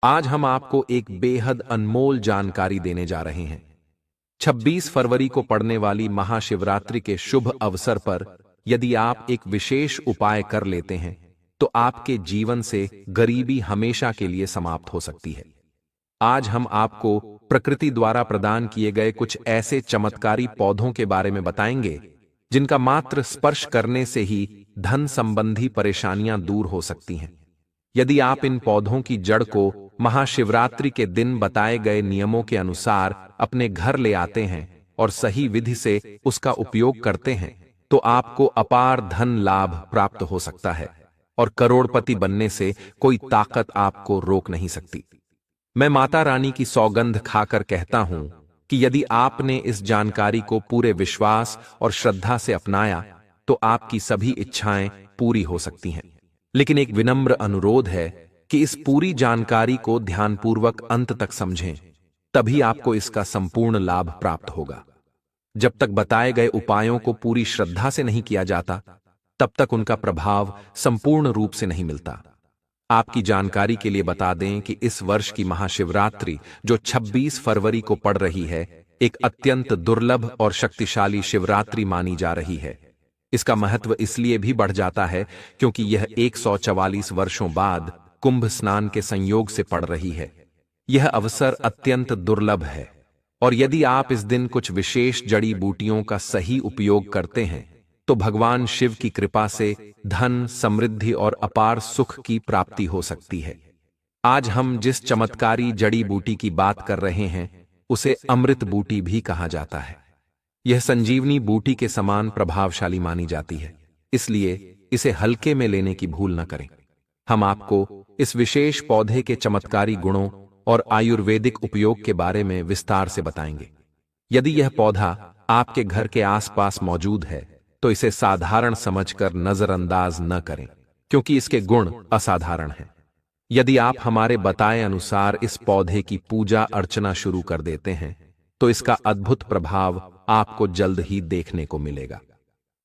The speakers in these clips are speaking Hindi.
आज हम आपको एक बेहद अनमोल जानकारी देने जा रहे हैं। 26 फरवरी को पड़ने वाली महाशिवरात्रि के शुभ अवसर पर यदि आप एक विशेष उपाय कर लेते हैं तो आपके जीवन से गरीबी हमेशा के लिए समाप्त हो सकती है। आज हम आपको प्रकृति द्वारा प्रदान किए गए कुछ ऐसे चमत्कारी पौधों के बारे में बताएंगे जिनका मात्र स्पर्श करने से ही धन संबंधी परेशानियां दूर हो सकती हैं। यदि आप इन पौधों की जड़ को महाशिवरात्रि के दिन बताए गए नियमों के अनुसार अपने घर ले आते हैं और सही विधि से उसका उपयोग करते हैं तो आपको अपार धन लाभ प्राप्त हो सकता है और करोड़पति बनने से कोई ताकत आपको रोक नहीं सकती। मैं माता रानी की सौगंध खाकर कहता हूं कि यदि आपने इस जानकारी को पूरे विश्वास और श्रद्धा से अपनाया तो आपकी सभी इच्छाएं पूरी हो सकती हैं। लेकिन एक विनम्र अनुरोध है कि इस पूरी जानकारी को ध्यानपूर्वक अंत तक समझें, तभी आपको इसका संपूर्ण लाभ प्राप्त होगा। जब तक बताए गए उपायों को पूरी श्रद्धा से नहीं किया जाता, तब तक उनका प्रभाव संपूर्ण रूप से नहीं मिलता। आपकी जानकारी के लिए बता दें कि इस वर्ष की महाशिवरात्रि जो 26 फरवरी को पड़ रही है, एक अत्यंत दुर्लभ और शक्तिशाली शिवरात्रि मानी जा रही है। इसका महत्व इसलिए भी बढ़ जाता है क्योंकि यह 144 वर्षों बाद कुंभ स्नान के संयोग से पड़ रही है। यह अवसर अत्यंत दुर्लभ है और यदि आप इस दिन कुछ विशेष जड़ी बूटियों का सही उपयोग करते हैं तो भगवान शिव की कृपा से धन, समृद्धि और अपार सुख की प्राप्ति हो सकती है। आज हम जिस चमत्कारी जड़ी बूटी की बात कर रहे हैं उसे अमृत बूटी भी कहा जाता है। यह संजीवनी बूटी के समान प्रभावशाली मानी जाती है, इसलिए इसे हल्के में लेने की भूल न करें। हम आपको इस विशेष पौधे के चमत्कारी गुणों और आयुर्वेदिक उपयोग के बारे में विस्तार से बताएंगे। यदि यह पौधा आपके घर के आसपास मौजूद है तो इसे साधारण समझकर नजरअंदाज न करें, क्योंकि इसके गुण असाधारण हैं। यदि आप हमारे बताए अनुसार इस पौधे की पूजा अर्चना शुरू कर देते हैं तो इसका अद्भुत प्रभाव आपको जल्द ही देखने को मिलेगा।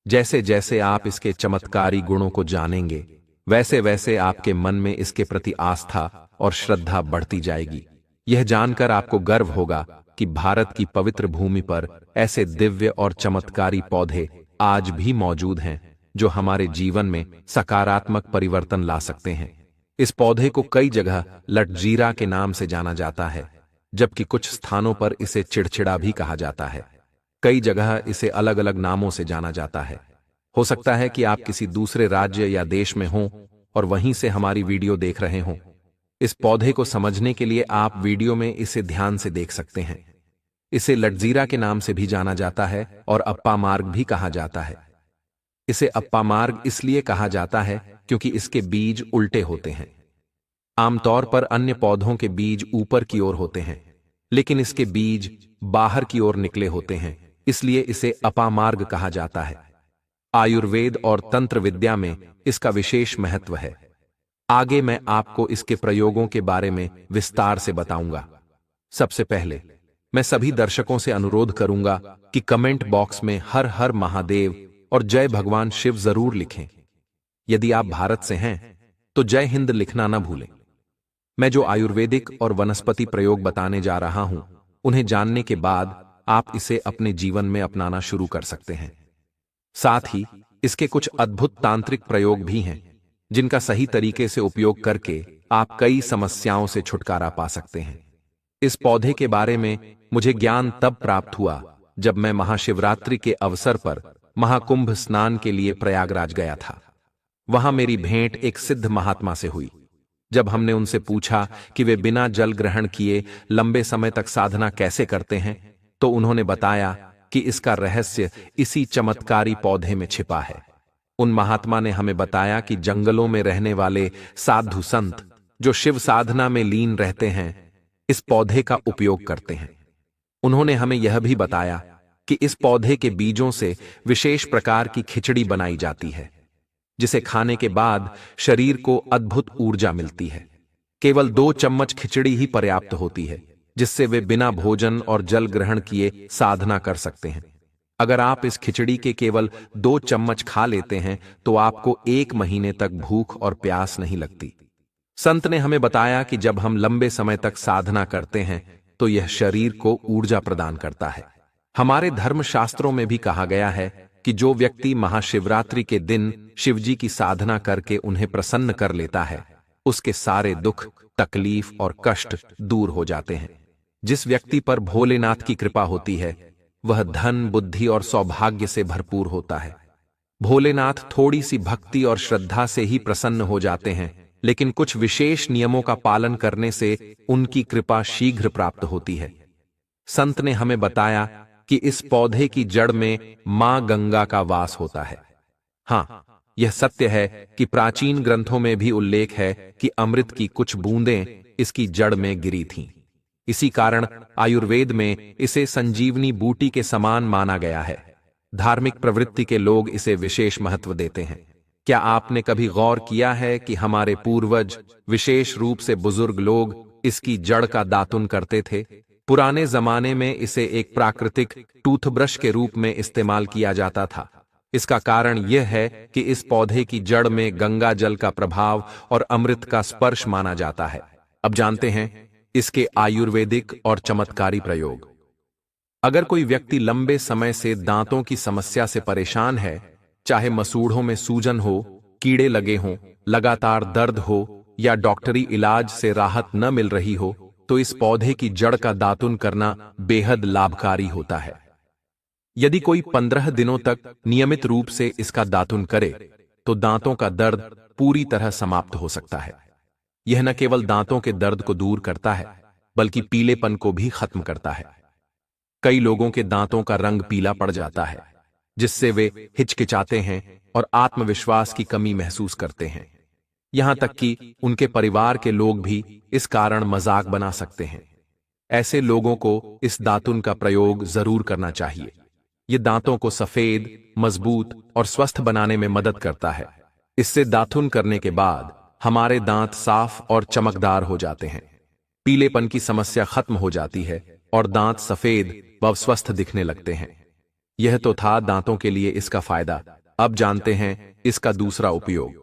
जैसे जैसे आप इसके चमत्कारी गुणों को जानेंगे, वैसे वैसे आपके मन में इसके प्रति आस्था और श्रद्धा बढ़ती जाएगी। यह जानकर आपको गर्व होगा कि भारत की पवित्र भूमि पर ऐसे दिव्य और चमत्कारी पौधे आज भी मौजूद हैं जो हमारे जीवन में सकारात्मक परिवर्तन ला सकते हैं। इस पौधे को कई जगह लटजीरा के नाम से जाना जाता है, जबकि कुछ स्थानों पर इसे चिड़चिड़ा भी कहा जाता है। कई जगह इसे अलग अलग नामों से जाना जाता है। हो सकता है कि आप किसी दूसरे राज्य या देश में हों और वहीं से हमारी वीडियो देख रहे हों। इस पौधे को समझने के लिए आप वीडियो में इसे ध्यान से देख सकते हैं। इसे लटजीरा के नाम से भी जाना जाता है और अप्पा मार्ग भी कहा जाता है। इसे अप्पा मार्ग इसलिए कहा जाता है क्योंकि इसके बीज उल्टे होते हैं। आमतौर पर अन्य पौधों के बीज ऊपर की ओर होते हैं, लेकिन इसके बीज बाहर की ओर निकले होते हैं, इसलिए इसे अपामार्ग कहा जाता है। आयुर्वेद और तंत्र विद्या में इसका विशेष महत्व है। आगे मैं आपको इसके प्रयोगों के बारे में विस्तार से बताऊंगा। सबसे पहले मैं सभी दर्शकों से अनुरोध करूंगा कि कमेंट बॉक्स में हर हर महादेव और जय भगवान शिव जरूर लिखें। यदि आप भारत से हैं तो जय हिंद लिखना न भूलें। मैं जो आयुर्वेदिक और वनस्पति प्रयोग बताने जा रहा हूं, उन्हें जानने के बाद आप इसे अपने जीवन में अपनाना शुरू कर सकते हैं। साथ ही इसके कुछ अद्भुत तांत्रिक प्रयोग भी हैं, जिनका सही तरीके से उपयोग करके आप कई समस्याओं से छुटकारा पा सकते हैं। इस पौधे के बारे में मुझे ज्ञान तब प्राप्त हुआ जब मैं महाशिवरात्रि के अवसर पर महाकुंभ स्नान के लिए प्रयागराज गया था। वहां मेरी भेंट एक सिद्ध महात्मा से हुई। जब हमने उनसे पूछा कि वे बिना जल ग्रहण किए लंबे समय तक साधना कैसे करते हैं, तो उन्होंने बताया कि इसका रहस्य इसी चमत्कारी पौधे में छिपा है। उन महात्मा ने हमें बताया कि जंगलों में रहने वाले साधु संत जो शिव साधना में लीन रहते हैं, इस पौधे का उपयोग करते हैं। उन्होंने हमें यह भी बताया कि इस पौधे के बीजों से विशेष प्रकार की खिचड़ी बनाई जाती है, जिसे खाने के बाद शरीर को अद्भुत ऊर्जा मिलती है। केवल 2 चम्मच खिचड़ी ही पर्याप्त होती है, जिससे वे बिना भोजन और जल ग्रहण किए साधना कर सकते हैं। अगर आप इस खिचड़ी के केवल 2 चम्मच खा लेते हैं तो आपको 1 महीने तक भूख और प्यास नहीं लगती। संत ने हमें बताया कि जब हम लंबे समय तक साधना करते हैं तो यह शरीर को ऊर्जा प्रदान करता है। हमारे धर्मशास्त्रों में भी कहा गया है कि जो व्यक्ति महाशिवरात्रि के दिन शिवजी की साधना करके उन्हें प्रसन्न कर लेता है, उसके सारे दुख, तकलीफ और कष्ट दूर हो जाते हैं। जिस व्यक्ति पर भोलेनाथ की कृपा होती है, वह धन, बुद्धि और सौभाग्य से भरपूर होता है। भोलेनाथ थोड़ी सी भक्ति और श्रद्धा से ही प्रसन्न हो जाते हैं, लेकिन कुछ विशेष नियमों का पालन करने से उनकी कृपा शीघ्र प्राप्त होती है। संत ने हमें बताया कि इस पौधे की जड़ में मां गंगा का वास होता है। हाँ, यह सत्य है कि प्राचीन ग्रंथों में भी उल्लेख है कि अमृत की कुछ बूंदें इसकी जड़ में गिरी थीं। इसी कारण आयुर्वेद में इसे संजीवनी बूटी के समान माना गया है। धार्मिक प्रवृत्ति के लोग इसे विशेष महत्व देते हैं। क्या आपने कभी गौर किया है कि हमारे पूर्वज, विशेष रूप से बुजुर्ग लोग, इसकी जड़ का दातुन करते थे? पुराने जमाने में इसे एक प्राकृतिक टूथब्रश के रूप में इस्तेमाल किया जाता था। इसका कारण यह है कि इस पौधे की जड़ में गंगा जल का प्रभाव और अमृत का स्पर्श माना जाता है। अब जानते हैं इसके आयुर्वेदिक और चमत्कारी प्रयोग। अगर कोई व्यक्ति लंबे समय से दांतों की समस्या से परेशान है, चाहे मसूड़ों में सूजन हो, कीड़े लगे हों, लगातार दर्द हो या डॉक्टरी इलाज से राहत न मिल रही हो, तो इस पौधे की जड़ का दातुन करना बेहद लाभकारी होता है। यदि कोई 15 दिनों तक नियमित रूप से इसका दातुन करे तो दांतों का दर्द पूरी तरह समाप्त हो सकता है। यह न केवल दांतों के दर्द को दूर करता है, बल्कि पीलेपन को भी खत्म करता है। कई लोगों के दांतों का रंग पीला पड़ जाता है, जिससे वे हिचकिचाते हैं और आत्मविश्वास की कमी महसूस करते हैं। यहां तक कि उनके परिवार के लोग भी इस कारण मजाक बना सकते हैं। ऐसे लोगों को इस दातुन का प्रयोग जरूर करना चाहिए। ये दांतों को सफेद, मजबूत और स्वस्थ बनाने में मदद करता है। इससे दातुन करने के बाद हमारे दांत साफ और चमकदार हो जाते हैं, पीलेपन की समस्या खत्म हो जाती है और दांत सफेद व स्वस्थ दिखने लगते हैं। यह तो था दांतों के लिए इसका फायदा। अब जानते हैं इसका दूसरा उपयोग।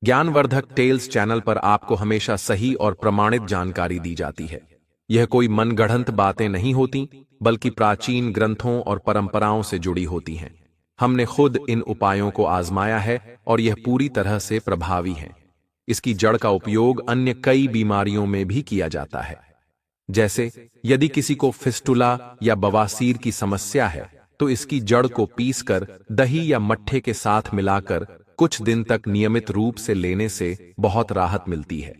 ज्ञानवर्धक टेल्स चैनल पर आपको हमेशा सही और प्रमाणित जानकारी दी जाती है। यह कोई मनगढ़ंत बातें नहीं होती, बल्कि प्राचीन ग्रंथों और परंपराओं से जुड़ी होती हैं। हमने खुद इन उपायों को आजमाया है और यह पूरी तरह से प्रभावी है। इसकी जड़ का उपयोग अन्य कई बीमारियों में भी किया जाता है। जैसे यदि किसी को फिस्टुला या बवासीर की समस्या है, तो इसकी जड़ को पीसकर दही या मट्ठे के साथ मिलाकर कुछ दिन तक नियमित रूप से लेने से बहुत राहत मिलती है।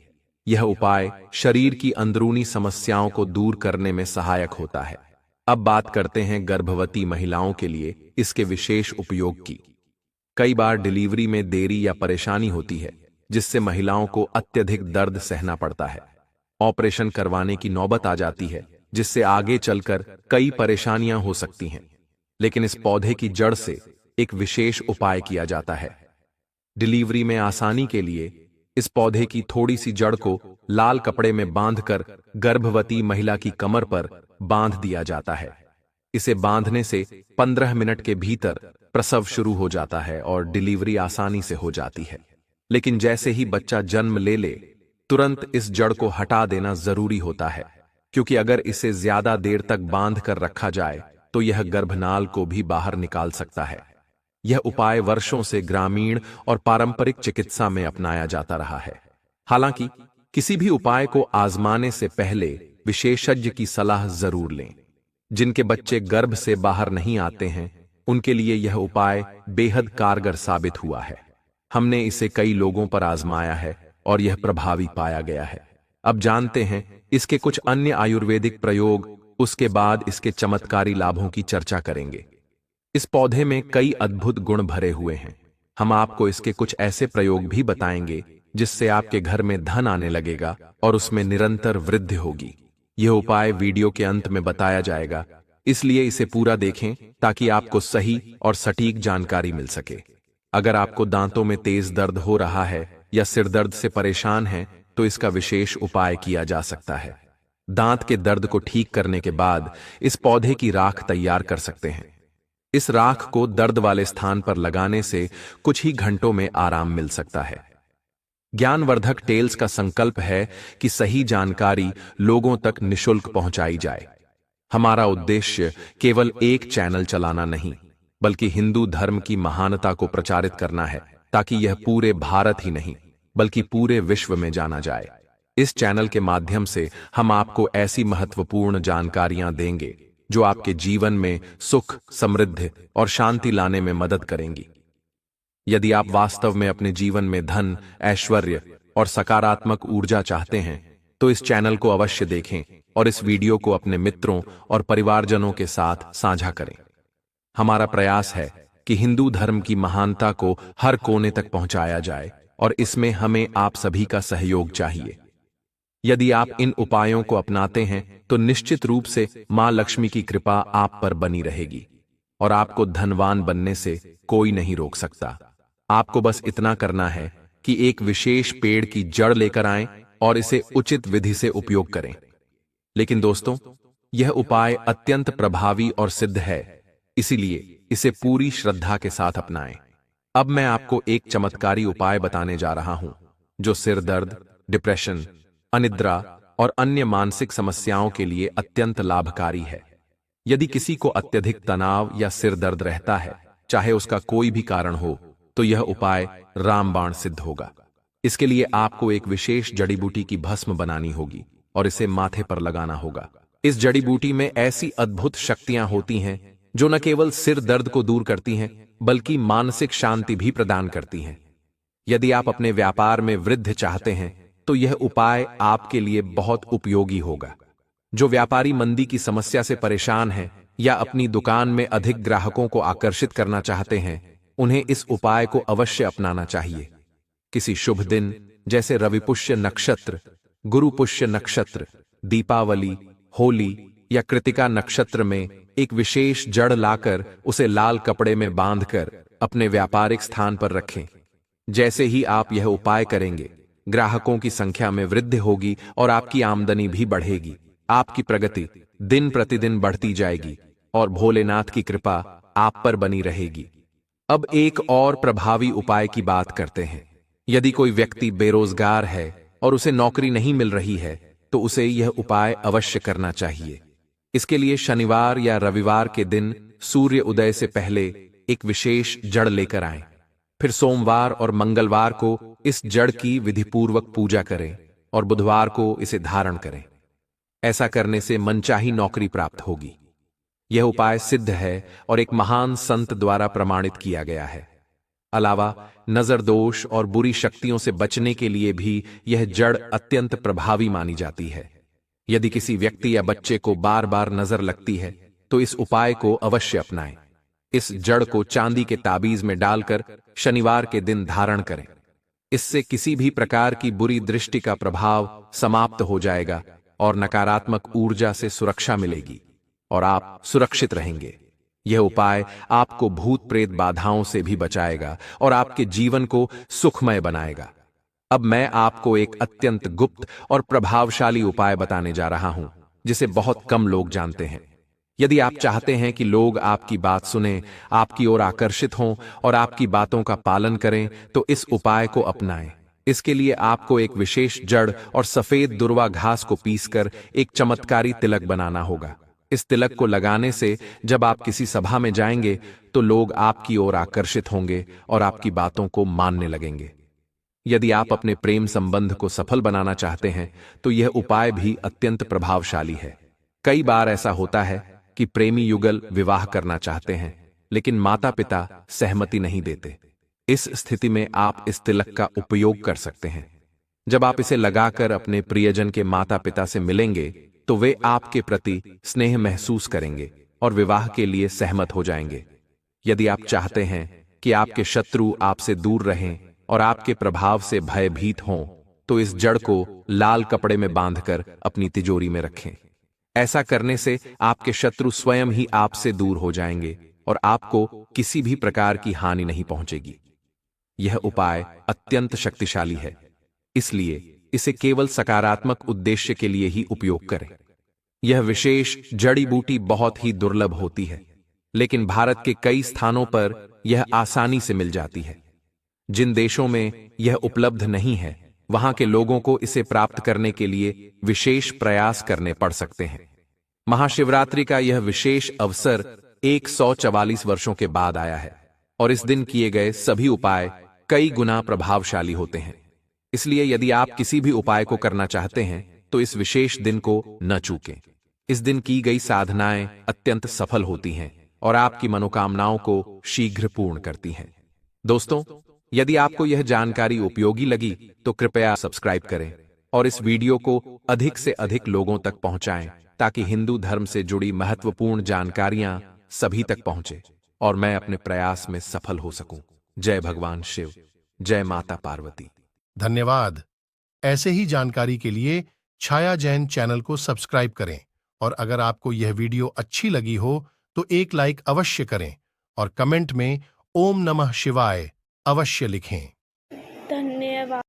यह उपाय शरीर की अंदरूनी समस्याओं को दूर करने में सहायक होता है। अब बात करते हैं गर्भवती महिलाओं के लिए इसके विशेष उपयोग की। कई बार डिलीवरी में देरी या परेशानी होती है, जिससे महिलाओं को अत्यधिक दर्द सहना पड़ता है। ऑपरेशन करवाने की नौबत आ जाती है, जिससे आगे चलकर कई परेशानियां हो सकती हैं। लेकिन इस पौधे की जड़ से एक विशेष उपाय किया जाता है। डिलीवरी में आसानी के लिए इस पौधे की थोड़ी सी जड़ को लाल कपड़े में बांधकर गर्भवती महिला की कमर पर बांध दिया जाता है। इसे बांधने से 15 मिनट के भीतर प्रसव शुरू हो जाता है और डिलीवरी आसानी से हो जाती है। लेकिन जैसे ही बच्चा जन्म ले तुरंत इस जड़ को हटा देना जरूरी होता है, क्योंकि अगर इसे ज्यादा देर तक बांध कर रखा जाए तो यह गर्भनाल को भी बाहर निकाल सकता है। यह उपाय वर्षों से ग्रामीण और पारंपरिक चिकित्सा में अपनाया जाता रहा है। हालांकि किसी भी उपाय को आजमाने से पहले विशेषज्ञ की सलाह जरूर लें। जिनके बच्चे गर्भ से बाहर नहीं आते हैं, उनके लिए यह उपाय बेहद कारगर साबित हुआ है। हमने इसे कई लोगों पर आजमाया है और यह प्रभावी पाया गया है। अब जानते हैं इसके कुछ अन्य आयुर्वेदिक प्रयोग, उसके बाद इसके चमत्कारी लाभों की चर्चा करेंगे। इस पौधे में कई अद्भुत गुण भरे हुए हैं। हम आपको इसके कुछ ऐसे प्रयोग भी बताएंगे जिससे आपके घर में धन आने लगेगा और उसमें निरंतर वृद्धि होगी। यह उपाय वीडियो के अंत में बताया जाएगा, इसलिए इसे पूरा देखें ताकि आपको सही और सटीक जानकारी मिल सके। अगर आपको दांतों में तेज दर्द हो रहा है या सिर दर्द से परेशान हैं, तो इसका विशेष उपाय किया जा सकता है। दांत के दर्द को ठीक करने के बाद इस पौधे की राख तैयार कर सकते हैं। इस राख को दर्द वाले स्थान पर लगाने से कुछ ही घंटों में आराम मिल सकता है। ज्ञानवर्धक टेल्स का संकल्प है कि सही जानकारी लोगों तक निशुल्क पहुंचाई जाए। हमारा उद्देश्य केवल एक चैनल चलाना नहीं, बल्कि हिंदू धर्म की महानता को प्रचारित करना है, ताकि यह पूरे भारत ही नहीं बल्कि पूरे विश्व में जाना जाए। इस चैनल के माध्यम से हम आपको ऐसी महत्वपूर्ण जानकारियां देंगे जो आपके जीवन में सुख, समृद्धि और शांति लाने में मदद करेंगी। यदि आप वास्तव में अपने जीवन में धन, ऐश्वर्य और सकारात्मक ऊर्जा चाहते हैं, तो इस चैनल को अवश्य देखें और इस वीडियो को अपने मित्रों और परिवारजनों के साथ साझा करें। हमारा प्रयास है कि हिंदू धर्म की महानता को हर कोने तक पहुंचाया जाए और इसमें हमें आप सभी का सहयोग चाहिए। यदि आप इन उपायों को अपनाते हैं तो निश्चित रूप से मां लक्ष्मी की कृपा आप पर बनी रहेगी और आपको धनवान बनने से कोई नहीं रोक सकता। आपको बस इतना करना है कि एक विशेष पेड़ की जड़ लेकर आएं और इसे उचित विधि से उपयोग करें। लेकिन दोस्तों, यह उपाय अत्यंत प्रभावी और सिद्ध है, इसीलिए इसे पूरी श्रद्धा के साथ अपनाएं। अब मैं आपको एक चमत्कारी उपाय बताने जा रहा हूं, जो सिर दर्द, डिप्रेशन, अनिद्रा और अन्य मानसिक समस्याओं के लिए अत्यंत लाभकारी है। यदि किसी को अत्यधिक तनाव या सिर दर्द रहता है, चाहे उसका कोई भी कारण हो, तो यह उपाय रामबाण सिद्ध होगा। इसके लिए आपको एक विशेष जड़ी बूटी की भस्म बनानी होगी और इसे माथे पर लगाना होगा। इस जड़ी बूटी में ऐसी अद्भुत शक्तियां होती हैं जो न केवल सिर दर्द को दूर करती हैं, बल्कि मानसिक शांति भी प्रदान करती हैं। यदि आप अपने व्यापार में वृद्धि चाहते हैं, तो यह उपाय आपके लिए बहुत उपयोगी होगा। जो व्यापारी मंदी की समस्या से परेशान हैं या अपनी दुकान में अधिक ग्राहकों को आकर्षित करना चाहते हैं, उन्हें इस उपाय को अवश्य अपनाना चाहिए। किसी शुभ दिन जैसे रविपुष्य नक्षत्र, गुरुपुष्य नक्षत्र, दीपावली, होली या कृतिका नक्षत्र में एक विशेष जड़ लाकर उसे लाल कपड़े में बांधकर अपने व्यापारिक स्थान पर रखें। जैसे ही आप यह उपाय करेंगे, ग्राहकों की संख्या में वृद्धि होगी और आपकी आमदनी भी बढ़ेगी। आपकी प्रगति दिन प्रतिदिन बढ़ती जाएगी और भोलेनाथ की कृपा आप पर बनी रहेगी। अब एक और प्रभावी उपाय की बात करते हैं। यदि कोई व्यक्ति बेरोजगार है और उसे नौकरी नहीं मिल रही है, तो उसे यह उपाय अवश्य करना चाहिए। इसके लिए शनिवार या रविवार के दिन सूर्य उदय से पहले एक विशेष जड़ लेकर आएं। फिर सोमवार और मंगलवार को इस जड़ की विधिपूर्वक पूजा करें और बुधवार को इसे धारण करें। ऐसा करने से मनचाही नौकरी प्राप्त होगी। यह उपाय सिद्ध है और एक महान संत द्वारा प्रमाणित किया गया है। अलावा नजर दोष और बुरी शक्तियों से बचने के लिए भी यह जड़ अत्यंत प्रभावी मानी जाती है। यदि किसी व्यक्ति या बच्चे को बार बार नजर लगती है, तो इस उपाय को अवश्य अपनाएं। इस जड़ को चांदी के ताबीज में डालकर शनिवार के दिन धारण करें। इससे किसी भी प्रकार की बुरी दृष्टि का प्रभाव समाप्त हो जाएगा और नकारात्मक ऊर्जा से सुरक्षा मिलेगी और आप सुरक्षित रहेंगे। यह उपाय आपको भूत प्रेत बाधाओं से भी बचाएगा और आपके जीवन को सुखमय बनाएगा। अब मैं आपको एक अत्यंत गुप्त और प्रभावशाली उपाय बताने जा रहा हूं, जिसे बहुत कम लोग जानते हैं। यदि आप चाहते हैं कि लोग आपकी बात सुनें, आपकी ओर आकर्षित हों और आपकी बातों का पालन करें, तो इस उपाय को अपनाएं। इसके लिए आपको एक विशेष जड़ और सफेद दुर्वा घास को पीसकर एक चमत्कारी तिलक बनाना होगा। इस तिलक को लगाने से जब आप किसी सभा में जाएंगे, तो लोग आपकी ओर आकर्षित होंगे और आपकी बातों को मानने लगेंगे। यदि आप अपने प्रेम संबंध को सफल बनाना चाहते हैं, तो यह उपाय भी अत्यंत प्रभावशाली है। कई बार ऐसा होता है कि प्रेमी युगल विवाह करना चाहते हैं, लेकिन माता पिता सहमति नहीं देते। इस स्थिति में आप इस तिलक का उपयोग कर सकते हैं। जब आप इसे लगाकर अपने प्रियजन के माता पिता से मिलेंगे, तो वे आपके प्रति स्नेह महसूस करेंगे और विवाह के लिए सहमत हो जाएंगे। यदि आप चाहते हैं कि आपके शत्रु आपसे दूर रहें और आपके प्रभाव से भयभीत हों, तो इस जड़ को लाल कपड़े में बांधकर अपनी तिजोरी में रखें। ऐसा करने से आपके शत्रु स्वयं ही आपसे दूर हो जाएंगे और आपको किसी भी प्रकार की हानि नहीं पहुंचेगी। यह उपाय अत्यंत शक्तिशाली है, इसलिए इसे केवल सकारात्मक उद्देश्य के लिए ही उपयोग करें। यह विशेष जड़ी बूटी बहुत ही दुर्लभ होती है, लेकिन भारत के कई स्थानों पर यह आसानी से मिल जाती है। जिन देशों में यह उपलब्ध नहीं है, वहां के लोगों को इसे प्राप्त करने के लिए विशेष प्रयास करने पड़ सकते हैं। महाशिवरात्रि का यह विशेष अवसर 144 वर्षों के बाद आया है और इस दिन किए गए सभी उपाय कई गुना प्रभावशाली होते हैं। इसलिए यदि आप किसी भी उपाय को करना चाहते हैं तो इस विशेष दिन को न चूकें। इस दिन की गई साधनाएं अत्यंत सफल होती हैं और आपकी मनोकामनाओं को शीघ्र पूर्ण करती हैं। दोस्तों, यदि आपको यह जानकारी उपयोगी लगी तो कृपया सब्सक्राइब करें और इस वीडियो को अधिक से अधिक लोगों तक पहुंचाएं ताकि हिंदू धर्म से जुड़ी महत्वपूर्ण जानकारियां सभी तक पहुंचे और मैं अपने प्रयास में सफल हो सकूं। जय भगवान शिव, जय माता पार्वती। धन्यवाद। ऐसे ही जानकारी के लिए छाया जैन चैनल को सब्सक्राइब करें और अगर आपको यह वीडियो अच्छी लगी हो तो एक लाइक अवश्य करें और कमेंट में ओम नमः शिवाय अवश्य लिखें। धन्यवाद।